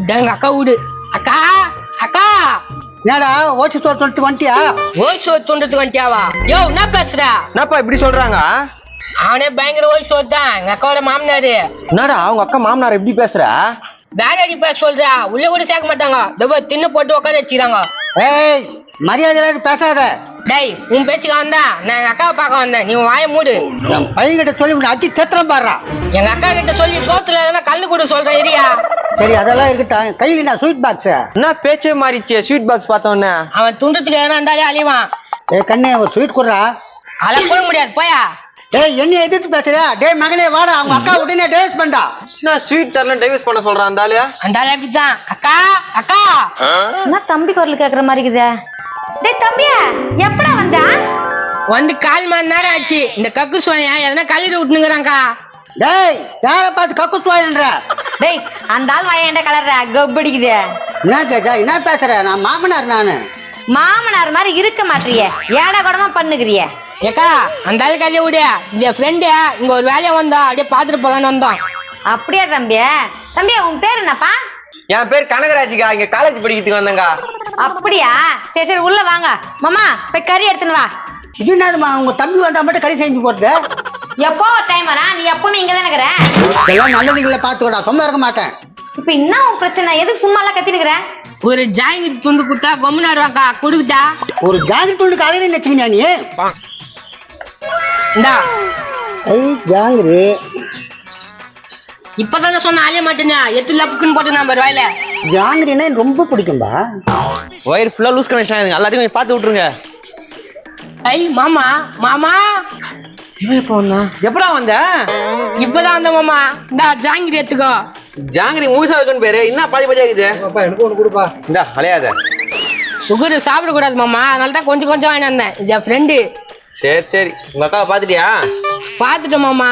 எங்க அக்கா வீடு. அக்கா அக்கா என்னடா ஓசி சோறு தொடுத்து வந்துட்டியா? ஓய் சோறு தோன்றதுக்கு வந்துட்டியாவா? யோ என்ன பேசுற? என்னப்பா இப்படி சொல்றாங்க? அவனே பயங்கர ஓய் சோறு தான், எங்க அக்காவோட மாமனாரு. என்னடா அவங்க அக்கா மாமனார் எப்படி பேசுற? வேலைக்கு பேச சொல்றா, உள்ள கூட சேர்க்க மாட்டாங்க. தின்னு போட்டு உட்காந்து வச்சுக்கிறாங்க. ஏய் மரியாதை பேசாத. டேய் உன் பேச்சுக்க வந்தா நான் எங்க அக்காவை பார்க்க வந்தேன், நீ வாய மூடு. என் பையன்கிட்ட சொல்லி உன்னை அடி தேத்திரம் பாடுறா. எங்க அக்கா கிட்ட சொல்லி சோத்துல எதனா கல்லு கூட சொல்றேன் ஏரியா. சரி அதெல்லாம் இருக்கட்டும், கையில நான் ஸ்வீட் பாக்ஸ். என்ன பேச்சே மாறிச்சு ஸ்வீட் பாக்ஸ் பார்த்தோன்னே? அவன் துண்டத்துக்கு எதனா இருந்தாலே அழிவான். கண்ணே ஒரு ஸ்வீட் கொடுறா. அதெல்லாம் கூட முடியாது போயா. டேய் என்ன எதிர்த்து பேசுறியா? டேய் மகனே வாடா, அவங்க அக்கா உடனே டைவர்ஸ் பண்ணா. நான் ஸ்வீட் தரலாம் டைவர்ஸ் பண்ண சொல்றான் அந்த ஆளு. அந்த ஆளு எப்படிதான் அக்கா அக்கா என்ன தம்பி குரல் கேக்குற மாதிரி இருக்குதே? டேய் தம்பியா எப்படா வந்தா? வந்து 1/4 மணி நேரம் ஆச்சு. இந்த கக்கு சுவையா எதனா கல்லூரி விட்டுனுங்கிறாங்கக்கா. டேய் யாரை பார்த்து கக்கு வாயன்ற? டேய் அந்த ஆள் வாய ஏன்டா கலர்ற கப்படிக்குது? என்ன கேஜா என்ன பேசுற? நான் மாமனார் நானு. மாமனார் மாதிரி இருக்க மாட்டியே, ஏடா கூடமா பண்ணுகிறிய. ஏக்கா அந்த ஆளு கதையை விடு. இந்த ஃப்ரெண்டு இங்க ஒரு வேலையா வந்தோம், அப்படியே பாத்துட்டு போலான்னு வந்தோம். அப்படியா தம்பியா? தம்பியா உன் பேர் என்னப்பா? என் பேர் கனகராஜிக்கா, இங்க காலேஜ் படிக்கிறதுக்கு வந்தேங்க. அப்படியா? சரி சரி உள்ள வாங்க. மாமா போய் கறி எடுத்துன்னு வா. இது என்னதுமா உங்க தம்பி வந்தா மட்டும் கறி செஞ்சு போறது? எப்போ டைம் வரா? நீ எப்பவுமே இங்க தானே இருக்கிற. எல்லாம் நல்லதுகளை பார்த்துக்கடா, சும்மா இருக்க மாட்டேன். இப்ப என்ன உன் பிரச்சனை? எதுக்கு சும்மா எல்லாம் கத்தினுக்கிற? ஒரு ஜாங்கிரி துண்டு கொடுத்தா கொம்முனாருவாக்கா, கொடுக்கிட்டா. ஒரு ஜாங்கிரி துண்டு காலையில நினைச்சீங்க நீ? இந்தா ஜாங்கிரி இப்பதானே சொன்ன ஆளே மாட்டேன்னா எத்து லப்புக்குன்னு போட்டு நான் வாயில. ஜாங்கிரின்னா எனக்கு ரொம்ப பிடிக்கும்பா. வயிறு ஃபுல்லா லூஸ் கனெக்ஷன் ஆகுதுங்க, எல்லாத்தையும் கொஞ்சம் பார்த்து விட்டுருங்க. ஐ மாமா மாமா இவன் எப்போ வந்தா? எப்படா வந்த? இப்பதான் வந்த மாமா. இந்தா ஜாங்கிரி எடுத்துக்கோ. ஜாங்கிரி மூவிஸா இருக்குன்னு பேரு, என்ன பாதி பாதி ஆகுது? எனக்கு ஒண்ணு கொடுப்பா. இந்தா அலையாத. சுகர் சாப்பிடக்கூடாது மாமா, அதனால தான் கொஞ்சம் கொஞ்சம் வாங்கி வந்தேன். இது என் ஃப்ரெண்டு. சரி சரி, உங்க அக்காவை பாத்துட்டியா? பாத்துட்டோம் மாமா.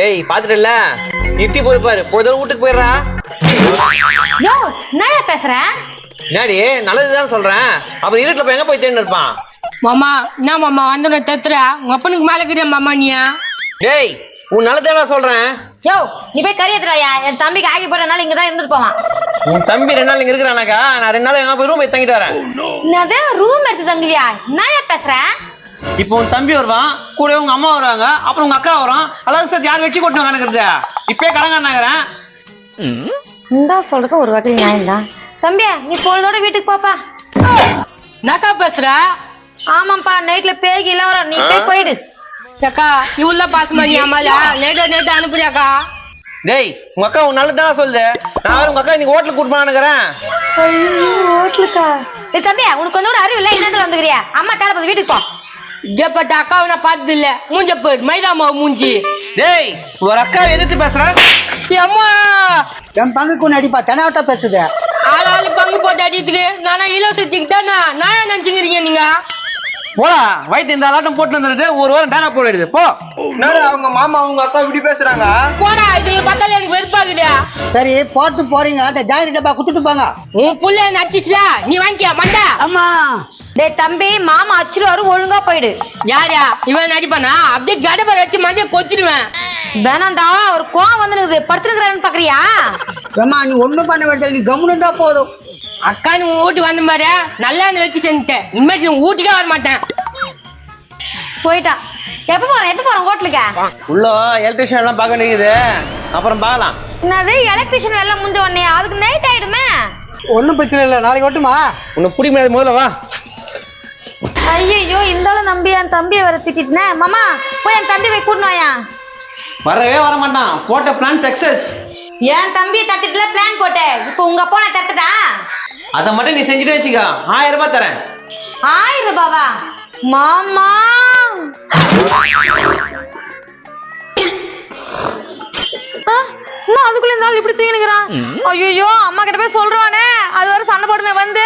ஏய் பாத்துட்டல, இட்டி போயிருப்பாரு, போதும் வீட்டுக்கு போயிடுறா. யோ என்ன பேசுற? என்னடி நல்லதுதான் சொல்றேன், அப்புறம் இருட்டுல போய் எங்க போய் தேடி இருப்பான்? மாமா என்ன மாமா வந்தோட தத்துற உங்க அப்பனுக்கு மேல இருக்கிற மாமா நீயா? டேய் உன் நல்லதான் சொல்றேன். யோ நீ போய் கறி எடுத்துறாயா, என் தம்பிக்கு ஆகி போறனால இங்கதான் இருந்துட்டு போவான். உன் தம்பி 2 நாள் இங்க இருக்கிறானாக்கா, நான் 2 நாள் எங்க போய் ரூம் தங்கிட்டு வரேன். என்னது ரூம் எடுத்து தங்குவியா? என்ன பேசுற? இப்போ உன் தம்பி வருவான், கூட உங்க அம்மா வருவாங்க, அப்புறம் உங்க அக்கா வரும், அதாவது சார் யார் வச்சு கொட்டு வாங்க. இப்பயே கடங்காறேன். இந்த சொல்றது ஒரு வகையில் நியாயம் தான். தம்பியா நீ பொழுதோட வீட்டுக்கு போப்பா. என்னக்கா பேசுற? ஆமாப்பா நைட்ல பேகி எல்லாம் வரும், நீ போய் போயிடு. அக்கா இவ்வளவு பாசமா நீ அம்மால நேட்டு அனுப்புறியாக்கா? டேய் உங்க அக்கா உன் நல்லதான் சொல்லுது, நான் வேற உங்க அக்கா இன்னைக்கு ஹோட்டலுக்கு கூட்டு போனானுக்கிறேன். ஹோட்டலுக்கா? தம்பியா உனக்கு கொஞ்சம் கூட அறிவு இல்லை, என்ன வந்துக்கிறியா? அம்மா தேட போது வீட்டுக்கு போ. ஜப்பட்ட அக்காவை நான் பார்த்தது இல்ல, மூஞ்ச போய் மைதா மாவு மூஞ்சி. டேய் ஒரு அக்காவை எதிர்த்து பேசுற? அம்மா என் பங்குக்கு ஒண்ணு அடிப்பா, தெனாவட்டா பேசுது. ஆளாளு பங்கு போட்டு அடிச்சுக்கு நானா இலவசத்துக்கிட்டா நான் நினைச்சுக்கிறீங்க நீங்க? போடா வயிற்று இந்த ஆட்டம் போட்டு வந்துடுது, ஒரு வாரம் டேனா போடுது போ. என்னடா அவங்க மாமா அவங்க அக்கா இப்படி பேசுறாங்க? போடா இதுல பார்த்தாலே எனக்கு வெறுப்பாகுதா. சரி போட்டு போறீங்க, அந்த ஜாங்கிரி டப்பா குத்துட்டு போங்க. உன் புள்ள நச்சுச்சுல நீ வாங்கிக்க மண்டா. அம்மா டேய் தம்பி மாமா அச்சிருவாரு, ஒழுங்கா போயிடு. யாரா இவன் நடிப்பானா? அப்படியே கடப்பை வச்சு மண்டிய கொச்சிடுவேன். வேணாண்டா ஒரு கோவம் வந்து படுத்துருக்கிறான்னு பாக்குறியா? அம்மா நீ ஒண்ணும் பண்ண வேண்டியது, நீ கம்முன்னு தான் போதும். அக்கா நீ உன் வீட்டுக்கு வந்த மாதிரி நல்லா வச்சு செஞ்சுட்டேன், இனிமேல் உன் வீட்டுக்கே வர மாட்டேன். போயிட்டா. எப்ப போறோம் ஹோட்டலுக்கு? உள்ள எலக்ட்ரிஷியன் எல்லாம் பார்க்க நிக்குது, அப்புறம் பார்க்கலாம். என்னது எலக்ட்ரிஷியன் எல்லாம் முடிஞ்ச உடனே? அதுக்கு நைட் ஆயிடுமே. ஒன்னும் பிரச்சனை இல்லை, நாளைக்கு ஓட்டுமா? உன்னை புடி முடியாது, முதல்ல வா. ஐயோ இருந்தாலும் நம்பி என் தம்பியை வர திட்டிட்டுனே. மாமா போய் என் தம்பி போய் கூட்டினு வாயா. வரவே வர மாட்டான், போட்ட பிளான் சக்சஸ். என் தம்பியை தட்டிட்டுல பிளான் போட்டு, இப்போ உங்க அப்பா நான் தட்டுதா? அதை மட்டும் நீ செஞ்சுட்டு வச்சுக்க, 1000 ரூபாய் தரேன். 1000 ரூபாவா? மாமா அதுக்குள்ள இருந்தாலும் இப்படி தூங்கினுக்கிறான். ஐயோ அம்மா கிட்ட போய் சொல்றானே, அது வரை சண்டை போடுமே வந்து.